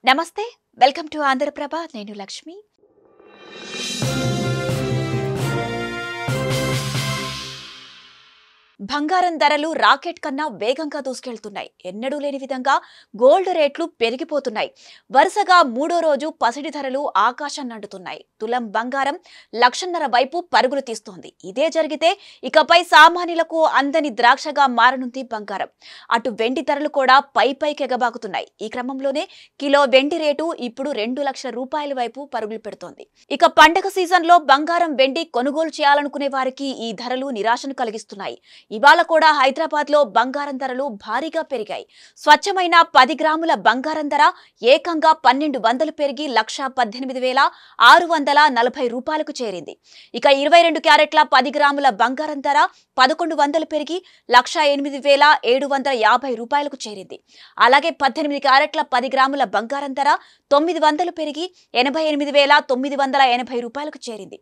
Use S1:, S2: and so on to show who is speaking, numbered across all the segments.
S1: నమస్తే welcome to Andhraprabha నేను లక్ష్మి బంగారం ధరలు రాకెట్ కన్నా వేగంగా దూసుకెళ్తున్నాయి. ఎన్నడూ లేని విధంగా గోల్డ్ రేట్లు పెరిగిపోతున్నాయి. వరుసగా మూడో రోజు పసిడి ధరలు ఆకాశాన్ని అంటుతున్నాయి. తులం బంగారం 1,50,000 వైపు పరుగులు తీస్తోంది. ఇదే జరిగితే ఇకపై సామాన్యులకు అందని ద్రాక్షగా మారనుంది బంగారం. అటు వెండి ధరలు కూడా పైకి ఎగబాకుతున్నాయి. ఈ క్రమంలోనే కిలో వెండి రేటు ఇప్పుడు 2,00,000 రూపాయల వైపు పరుగులు పెడుతోంది. ఇక పండగ సీజన్లో బంగారం వెండి కొనుగోలు చేయాలనుకునే వారికి ఈ ధరలు నిరాశను కలిగిస్తున్నాయి. ఇవాళ కూడా హైదరాబాద్ లో బంగారం ధరలు భారీగా పెరిగాయి. స్వచ్ఛమైన 10 గ్రాముల బంగారం ధర ఏకంగా 1,200 పెరిగి 1,18,640 రూపాయలకు చేరింది. ఇక 22 క్యారెట్ల 10 గ్రాముల బంగారం ధర 1,100 పెరిగి 1,08,750 రూపాయలకు చేరింది. అలాగే 18 క్యారెట్ల 10 గ్రాముల బంగారం ధర 900 పెరిగి 88,980 రూపాయలకు చేరింది.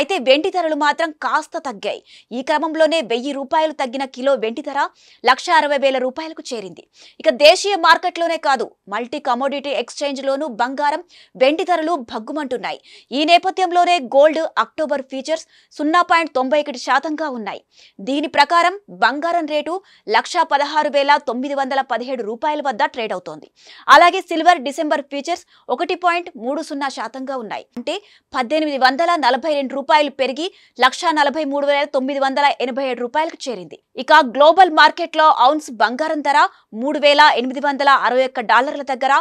S1: అయితే వెండి ధరలు మాత్రం కాస్త తగ్గాయి. ఈ క్రమంలోనే 1,000 రూపాయలు తగ్గిన కిలో వెండి ధర 1,60,000 రూపాయలకు చేరింది. ఇక దేశీయ మార్కెట్లోనే కాదు మల్టీ కమోడిటీ ఎక్స్చేంజ్ లోనూ బంగారం వెండి ధరలు భగ్గుమంటున్నాయి. ఈ నేపథ్యంలోనే గోల్డ్ అక్టోబర్ ఫీచర్స్ 0.91% ఉన్నాయి. దీని ప్రకారం బంగారం రేటు 1,16,917 రూపాయల వద్ద ట్రేడ్ అవుతోంది. అలాగే సిల్వర్ డిసెంబర్ ఫీచర్స్ 1.30% ఉన్నాయి. అంటే 1,842 రూపాయలు పెరిగి 1,43,987 రూపాయలకు చేరింది. ఇక గ్లోబల్ మార్కెట్ లో ఔన్స్ బంగారం ధర $3,861 దగ్గర,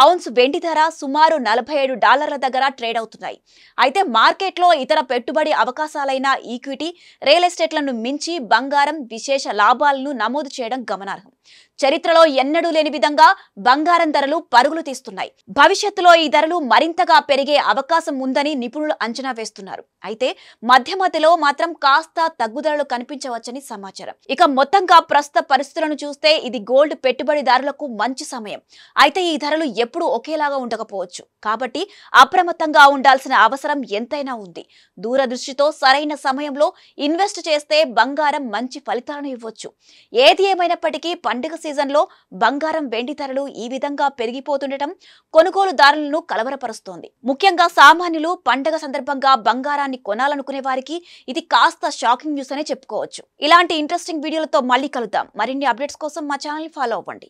S1: ఔన్స్ వెండి ధర సుమారు $47 దగ్గర ట్రేడ్ అవుతున్నాయి. అయితే మార్కెట్ లో ఇతర పెట్టుబడి అవకాశాలైన ఈక్విటీ, రియల్ ఎస్టేట్లను మించి బంగారం విశేష లాభాలను నమోదు చేయడం గమనార్హం. చరిత్రలో ఎన్నడూ లేని విధంగా బంగారం ధరలు పరుగులు తీస్తున్నాయి. భవిష్యత్తులో ఈ ధరలు మరింతగా పెరిగే అవకాశం ఉందని నిపుణులు అంచనా వేస్తున్నారు. అయితే మధ్యలో మాత్రం కాస్త తగ్గుదలలు కనిపించవచ్చని సమాచారం. ఇక మొత్తంగా ప్రస్తుత పరిస్థితులను చూస్తే ఇది గోల్డ్ పెట్టుబడిదారులకు మంచి సమయం. అయితే ఈ ధరలు ఎప్పుడూ ఒకేలాగా ఉండకపోవచ్చు. కాబట్టి అప్రమత్తంగా ఉండాల్సిన అవసరం ఎంతైనా ఉంది. దూరదృష్టితో సరైన సమయంలో ఇన్వెస్ట్ చేస్తే బంగారం మంచి ఫలితాలను ఇవ్వచ్చు. ఏది ఏమైనప్పటికీ పండుగ సీజన్లో బంగారం వెండి ధరలు ఈ విధంగా పెరిగిపోతుండటం కొనుగోలుదారులను కలవరపరుస్తోంది. ముఖ్యంగా సామాన్యులు పండుగ సందర్భంగా బంగారాన్ని కొనాలనుకునే వారికి ఇది కాస్త షాకింగ్ న్యూస్ అనే చెప్పుకోవచ్చు. ఇలాంటి ఇంట్రెస్టింగ్ వీడియోలతో మళ్ళీ కలుద్దాం. మరిన్ని అప్డేట్స్ కోసం మా ఛానల్ ఫాలో అవ్వండి.